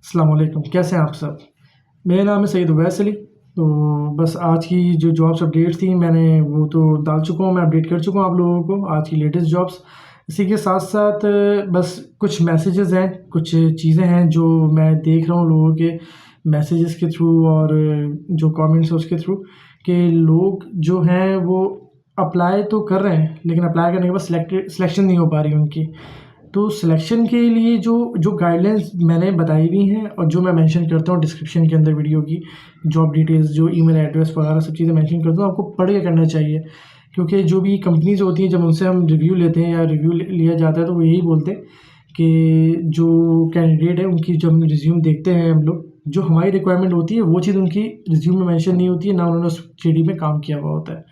अस्सलाम वालेकुम, कैसे हैं आप सब? मेरा नाम है सईद उवैस अली। तो बस आज की जो जॉब्स अपडेट्स थी मैंने वो तो डाल चुका हूँ, मैं अपडेट कर चुका हूँ आप लोगों को आज की लेटेस्ट जॉब्स। इसी के साथ-साथ बस कुछ मैसेजेस हैं, कुछ चीज़ें हैं जो मैं देख रहा हूँ लोगों के मैसेजेस के थ्रू और जो कमेंट्स हैं उसके थ्रू कि लोग जो हैं वो अप्लाई तो कर रहे हैं, लेकिन अप्लाई करने के बाद सिलेक्शन नहीं हो पा रही उनकी। तो सिलेक्शन के लिए जो जो गाइडलाइंस मैंने बताई हुई हैं और जो मैं मेंशन करता हूँ डिस्क्रिप्शन के अंदर वीडियो की जॉब डिटेल्स, जो ईमेल एड्रेस वगैरह सब चीज़ें मेंशन करता हूँ, आपको पढ़ के करना चाहिए। क्योंकि जो भी कंपनीज़ होती हैं जब उनसे हम रिव्यू लेते हैं या रिव्यू लिया जाता है तो वो यही बोलते हैं कि जो कैंडिडेट है उनकी जब हम रिज्यूम देखते हैं हम लोग, जो हमारी रिक्वायरमेंट होती है वो चीज़ उनकी रिज्यूम में मेंशन नहीं होती है, ना उन्होंने उस जेडी में काम किया हुआ होता है।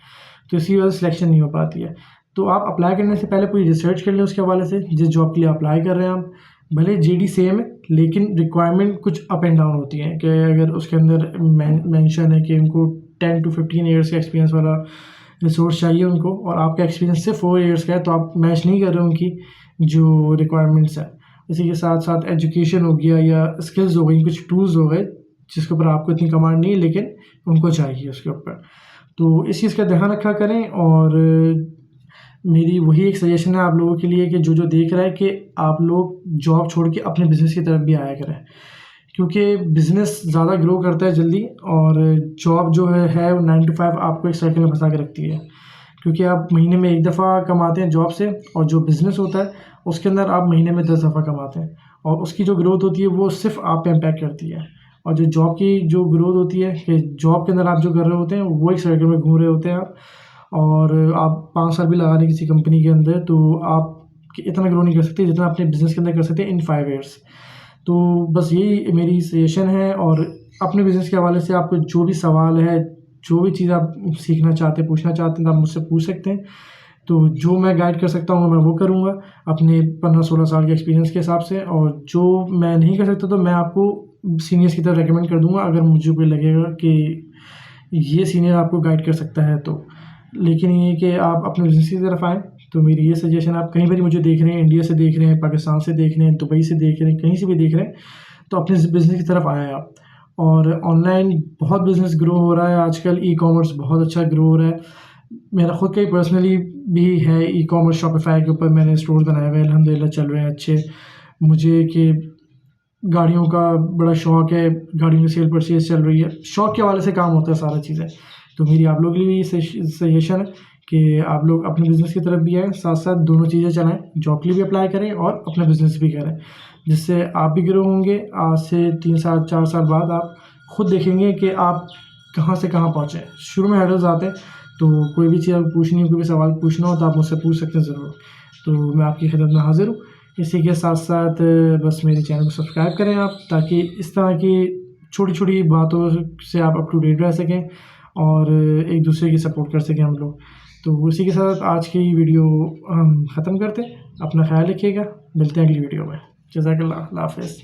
तो इसी वजह से सिलेक्शन नहीं हो पाती है। तो आप अप्लाई करने से पहले पूरी रिसर्च कर लें उसके हवाले से, जिस जॉब के लिए अप्लाई कर रहे हैं आप। भले जेडी सेम है लेकिन रिक्वायरमेंट कुछ अप एंड डाउन होती है कि अगर उसके अंदर मेंशन है कि उनको 10 to 15 ईयर्स का एक्सपीरियंस वाला रिसोर्स चाहिए उनको और आपका एक्सपीरियंस सिर्फ 4 ईयर्स का है, तो आप मैच नहीं कर रहे उनकी जो रिक्वायरमेंट्स है। इसी के साथ साथ एजुकेशन हो गया या स्किल्स हो गई, कुछ टूल्स हो गए जिसके ऊपर आपको इतनी कमांड नहीं है लेकिन उनको चाहिए उसके ऊपर। तो इस चीज़ का ध्यान रखा करें। और मेरी वही एक सजेशन है आप लोगों के लिए कि जो देख रहा है कि आप लोग जॉब छोड़ के अपने बिज़नेस की तरफ भी आया करें, क्योंकि बिज़नेस ज़्यादा ग्रो करता है जल्दी और जॉब जो है वो 9 to 5 आपको एक सर्कल में फंसा के रखती है। क्योंकि आप महीने में 1 दफ़ा कमाते हैं जॉब से और जो बिज़नेस होता है उसके अंदर आप महीने में 10 दफ़ा कमाते हैं और उसकी जो ग्रोथ होती है वो सिर्फ आप पे इम्पैक्ट करती है। और जो जॉब की जो ग्रोथ होती है कि जॉब के अंदर आप जो कर रहे होते हैं वो एक सर्कल में घूम रहे होते हैं आप, और आप 5 साल भी लगा दें किसी कंपनी के अंदर तो आप इतना ग्रो नहीं कर सकते जितना अपने बिज़नेस के अंदर कर सकते हैं इन 5 ईयर्स। तो बस यही मेरी सजेशन है। और अपने बिज़नेस के हवाले से आपको जो भी सवाल है, जो भी चीज़ आप सीखना चाहते हैं, पूछना चाहते हैं तो आप मुझसे पूछ सकते हैं। तो जो मैं गाइड कर सकता हूँ मैं वो करूँगा अपने 15-16 साल के एक्सपीरियंस के हिसाब से, और जो मैं नहीं कर सकता तो मैं आपको सीनियर्स की तरफ रेकमेंड कर दूँगा अगर मुझे कोई लगेगा कि ये सीनियर आपको गाइड कर सकता है तो। लेकिन ये कि आप अपने बिज़नेस की तरफ आएँ, तो मेरी ये सजेशन आप कहीं पर भी मुझे देख रहे हैं, इंडिया से देख रहे हैं, पाकिस्तान से देख रहे हैं, दुबई से देख रहे हैं, कहीं से भी देख रहे हैं, तो अपने बिज़नेस की तरफ आएँ आप। और ऑनलाइन बहुत बिज़नेस ग्रो हो रहा है आजकल, ई-कॉमर्स बहुत अच्छा ग्रो हो रहा है। मेरा खुद का ही पर्सनली भी है ई-कॉमर्स, शॉपिफ़ाई के ऊपर मैंने स्टोर बनाए हुए हैं, अल्हम्दुलिल्लाह चल रहे हैं अच्छे। मुझे कि गाड़ियों का बड़ा शौक है, गाड़ियों की सेल परचेज़ चल रही है, शौक के हवाले से काम होता है सारा चीज़ें। तो मेरी आप लोगों के लिए भी सजेशन है कि आप लोग अपने बिज़नेस की तरफ भी आएँ, साथ-साथ दोनों चीज़ें चलाएँ, जॉब के लिए भी अप्लाई करें और अपना बिज़नेस भी करें, जिससे आप भी ग्रो होंगे। आज से 3 साल 4 साल बाद आप खुद देखेंगे कि आप कहाँ से कहाँ पहुँचे। शुरू में हर्डल्स आते हैं, तो कोई भी चीज़ आपको पूछनी हो, कोई भी सवाल पूछना हो तो आप मुझसे पूछ सकते हैं ज़रूर। तो मैं आपकी खिदमत में हाज़िर हूँ। इसी के साथ-साथ बस मेरे चैनल को सब्सक्राइब करें आप, ताकि इस तरह की छोटी-छोटी बातों से आप अप टू डेट रह सकें और एक दूसरे की सपोर्ट कर सकें हम लोग। तो उसी के साथ आज की वीडियो हम ख़त्म करते हैं। अपना ख़्याल रखिएगा, मिलते हैं अगली वीडियो में। जज़ाकल्लाह, अल्लाह हाफ़िज़।